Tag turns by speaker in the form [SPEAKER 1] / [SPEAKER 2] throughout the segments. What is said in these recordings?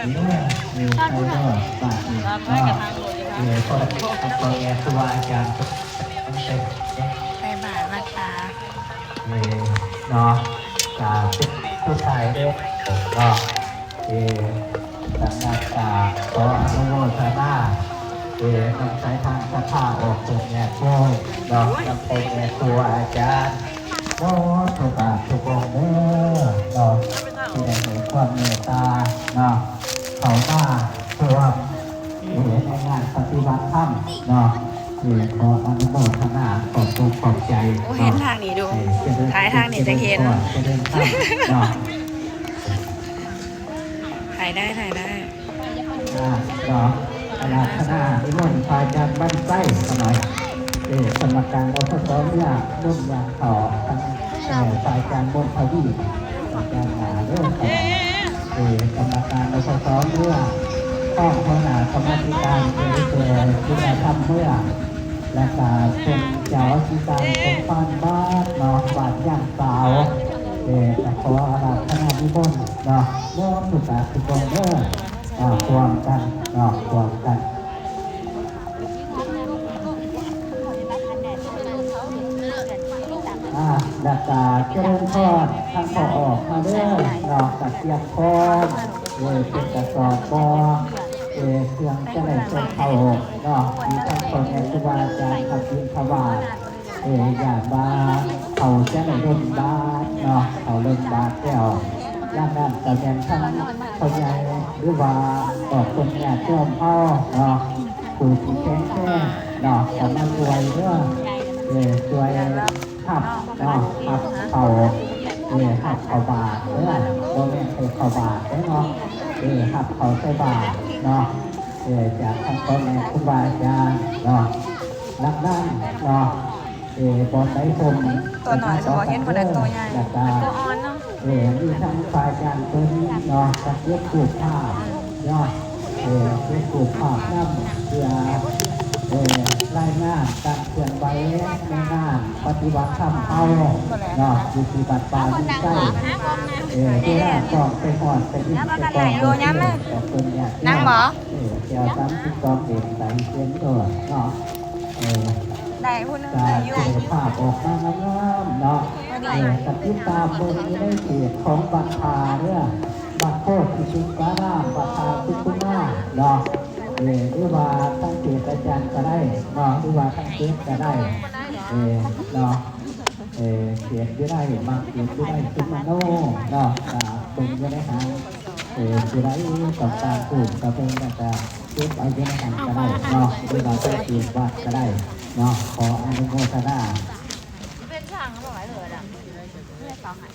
[SPEAKER 1] มีใครก็ฝากอีกก็ขอแอบครูบาอาจารย์
[SPEAKER 2] ไปบาทวัดตา
[SPEAKER 1] เนาะจากผู้ชายด้วยก็สังกัดขออนุโมทนาทำสายทางสภาออกเป็นแง่โก้เนาะจำเป็นแง่ครูอาจารย์โอ้ทุกข์ทุกองค์เนาะที่ได้เห็นความเมตตาเนาะเขามาเพื่อในงานปฏิบัติธรรมเนาะขออนุโมทนาขอบคุณขอบใจ
[SPEAKER 2] เห็นทางนี้ดูท้ายทางนี้จะเห็นถ่ายได้
[SPEAKER 1] เนาะอาราธนาอิมนต์พาจากบ้านไส้สมัยสมการเราทดสอบเนี่ยรุ่นยางต่อทั้งสายการบนทวีสายการหนาเรื่องกรรมการเราทดสอบเมื่อต้องขนาดกรรมการที่ได้ทำเมื่อและการเป็นเจ้าที่การเป็นปานบ้านเนาะบ้านย่างสาวแต่ขออาราธนาอิมนต์เนาะเมื่อสุดาสุกงเมื่อความกันความกันดักกาเจริญพรทางพอออกมาเรื่อยตัดเสียบพรเป็นกระสอบพอเครื่องเจริญเข่ามีทั้งคนในครูบาอาจารย์ขับยินขวาอย่าบ้าเขาเจริญร่มบ้าเขาเล่นบ้าแก้วย่างนั้นแต่ยังทั้งคนใหญ่หรือว่าออกคนเนี่ยเชื่อมพ่อผู้ที่แข็งแรงสามารถรวยเรื่องรวยขับขับเขาขับเขาบาทเรื่องโดยไม่เคยเขาบาทเนาะขับเขาใส่บาทจากทั้งคนเนี่ยครูบาอาจารย์รักด้านบอลได้ชม
[SPEAKER 2] ตัวหน่อยจะบอกเห็นคนนั้นตัวใหญ่ตัวอ่อนเนาะ
[SPEAKER 1] มีทั้งฝ่ายการตัวนี้กับเรื่องผูกผ้าเรื่องผูกผ้าน้ำเพื่อรายงานการเคลื่อนไหวในงานปฏิบัติธรรมเอาปฏิบัติปาวิจัยที่แรกก็ไปหอดไปยิ่งไปก่อน
[SPEAKER 2] นั่งหมอ
[SPEAKER 1] เจ้าซ้ำที่กองเด่นใส่เสียงตัว
[SPEAKER 2] ได้พูดนึง
[SPEAKER 1] อยู่ภาพออกมางามกับที่ตามบนนี้ได้เกียรติของบัตรพาเนี่ยบัตรโคตรที่ชุกาหน้าบัตรพาทุกคนหน้าหรือว่าทั้งเกียรติอาจารย์ก็ได้หรือว่าทั้งเกียรติก็ได้เกียรติก็ได้บางเกียรติก็ได้ขึ้นมาโน่ตรงก็ได้ทางจะได้ต่างๆกลุ่มก็เป็นแต่เกียรติเอาเยอะกันก็ได้หรือว่าจะเกียรติวัดก็ได้ขออนุโมทนา
[SPEAKER 2] เป็นช่างเขาบอกไว้เลยอ่ะไม่ได้ต่อหาย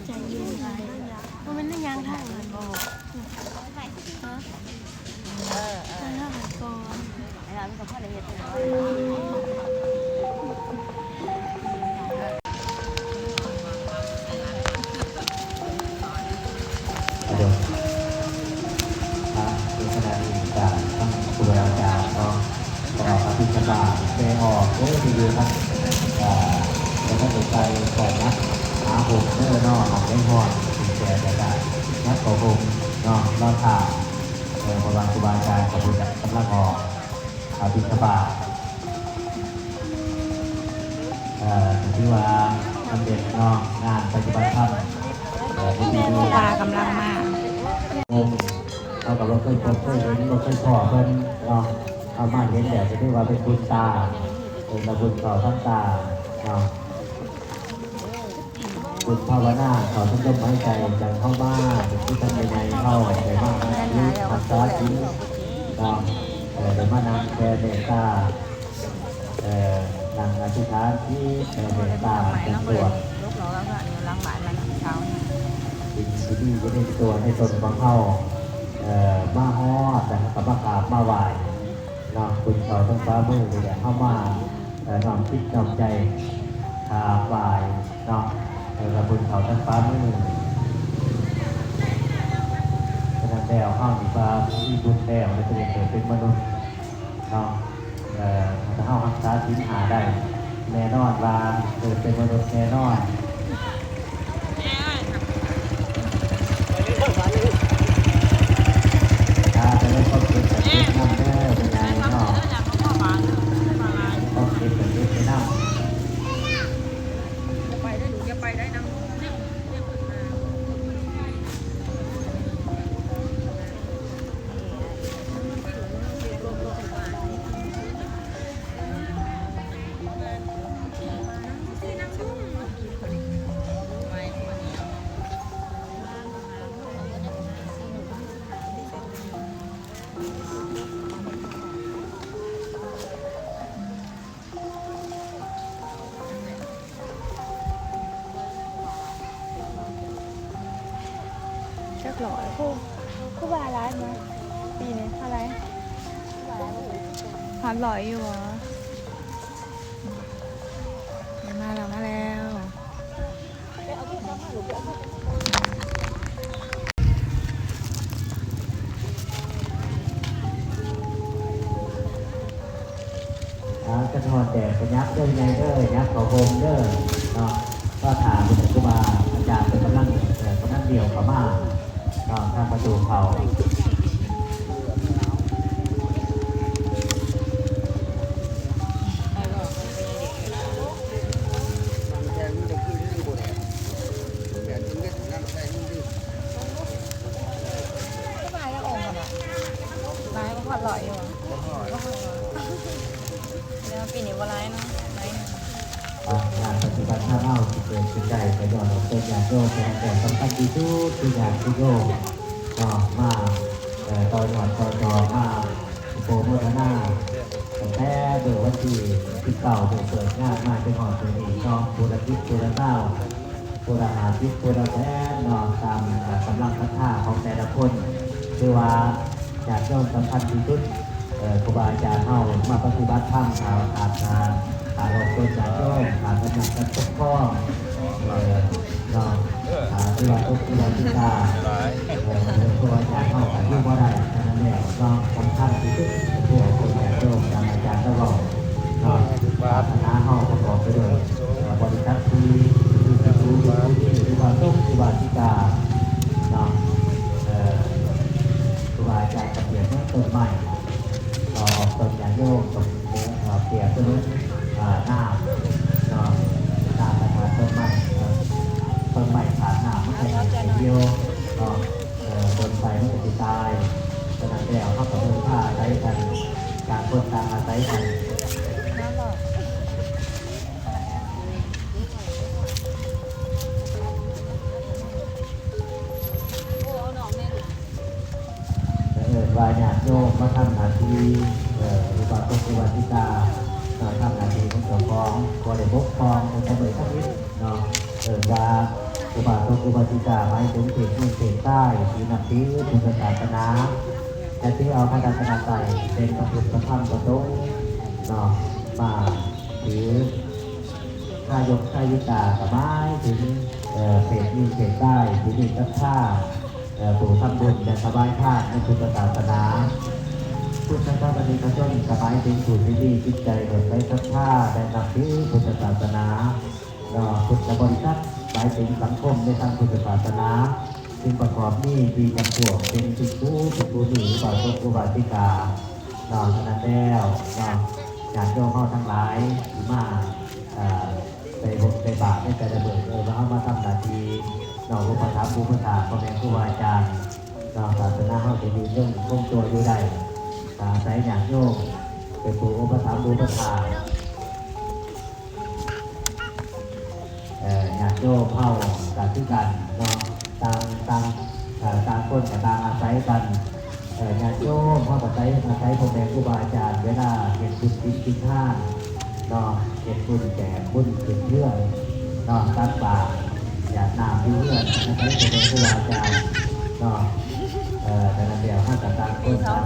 [SPEAKER 2] ใจเย็นไปมันเป็นยางทางมันบอกทางก่อนไอ้เราเป็นคนพ่อละเอียด
[SPEAKER 1] เดี๋ยวเป็นขณะนี้จากท่านครูอาจารย์ขออภิชาบาไปออกดีๆครับแล้วก็ติดใจก่อนนะหาผมเนื้อนอกไม่หอดถึงแก่จะได้นักขอผมรอดข่าวประวัติครูบาอาจารย์ขอบคุณกำลังออกอภิชาบาที่ว่าทำเด็ดงานปฏิบัติธรรม
[SPEAKER 2] ตากำลังมา
[SPEAKER 1] เรากับเราเคยพบเคยเห็นเราเคยพอเพิ่นเอามาเห็นแต่จะได้ว่าเป็นบุญตาเป็นบุญต่อทั้งตาบุญภาวนาต่อทั้งลมหายใจจากเข้าบ้านที่ทำในเข้าในบ้านที่ทำซอสที่ในบ้านนางแพรเมตตานางอธิษฐานที่เมตตาเป็นตัวสิ่งที่จะได้ตัวให้ตนของเข้ามาฮอดแต่กับมากราบมาไหว้คุณเขาต้องฟ้ามือเลยเข้ามาน้อมคิดน้อมใจกราบไหว้แล้วคุณเขาต้องฟ้ามือฉะนั้นแล้วห้องมีฟ้าที่บุญแล้วในตัวเองเป็นมนุษย์ถ้าเข้ารักษาศีลหาได้แน่นอนว่าเกิดเป็นมนุษย์แน่นอน
[SPEAKER 2] 100คู่บาร้ายมั้ยปีนี้เท่าไหร่100อยู่เหรอมาแล้ว
[SPEAKER 1] กระทอนแดดกระยับเด้อไงเด้อยับเขาโฮมเด้อเนาะก็ถามคุณครูบาอาจารย์เป็นกำลังเดี่ยวเขามาเนาะทางประตูเขา
[SPEAKER 2] ปีนี้ว่าร้ายเนาะ
[SPEAKER 1] งานปฏิบัติท่าเล่าที่เกิดขึ้นได้ไปย้อนเราเป็นอย่างโยมแต่สำคัญที่สุดคืออย่างที่โยมก็มาต่อยอดมาโปรโมทนาแต่โดยวันที่เก่าเกิดงานมาเป็นหอดตัวนี้ก็บูรณิบูรณาบูรณาทิศบูรณาแท้นอนตามกำลังศรัทธาของแต่ละคนคือว่าจากโยมสำคัญที่สุดครูบาอาจารย์เฮามาปฏิบัติธรรมขาเราเป็นจากโยมขาเป็นจากกันทุกข้อเราที่ว่าทุกที่ว่าที่ตาครูบาอาจารย์เฮาขาที่ว่าได้นั่นแหละเราสำคัญที่สุดเพื่อคนจากโยมจากอาจารย์ตลอดศาสนาเฮาประกอบไปด้วยบริษัทที่ว่าทุกที่ว่าที่ตาครูบาอาจารย์จะเปลี่ยนต้นใหม่ต้นยาโยกต้นเปลี่ยนต้นหน้าตาประธานต้นใหม่ขาดหน้าไม่ใช่เดียวต้นไปไม่จะตายขนาดเดียวเข้ากับเพื่อนผ้าใช้กันการคนต่างอาศัยกันวายาโยกมาทำหน้าที่อุปกรณ์อุปติกาทำหน้าที่ของเจ้าของบริบกครององค์เบิกทั้งนี้เนาะว่าอุปกรณ์อุปติกาหมายถึงเขตเขตใต้ที่นับถือพุทธศาสนาแต่ที่เอาพระศาสนาใส่เป็นพระพุทธธรรมประสงค์เนาะมาถือข้ายกข้ายิกาสบายถึงเขตนี้เขตใต้ที่นี่ก็ท่าปู่ทำบุญและสบายธาตุในพุทธศาสนาพุทธศาสนาชนสบายถึงผู้ที่ดีจิตใจเกิดไปสักท่าได้นับถือพุทธศาสนาพุทธบริษัทหมายถึงสังคมในทางพุทธศาสนาซึ่งประกอบนี้ดีจำพวกเป็นจิตผู้หนีต่อตัวอุบาสิกาขนาดแล้วอยากโยมเข้าทั้งหลายมาไปบทไปบาปให้ใจระเบิดแล้วเอามาทำหน้าที่อุปถัมภ์บูชาพ่อแม่ครูบาอาจารย์ศาสนาเขาจะมีเรื่องคงตัวอยู่ได้ใส่หยาดโยมเป็นผู้อุปถัมภ์บูชาหยาดโยมเข้าการที่กันต่างคนกับต่างอาศัยกันหยาดโยมเข้าอาศัยพ่อแม่ครูบาอาจารย์เวลาเห็นบุญกินท่านเห็นบุญแก่บุญขึ้นเรื่องตัดบาปอยากนำดูเรื่องนะครับเป็นครูอาจารย์แต่ละเดียวห้าต่างคนต่าง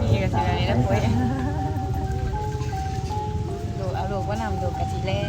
[SPEAKER 2] ดูเอาลูกว่านำดูกะทิแล่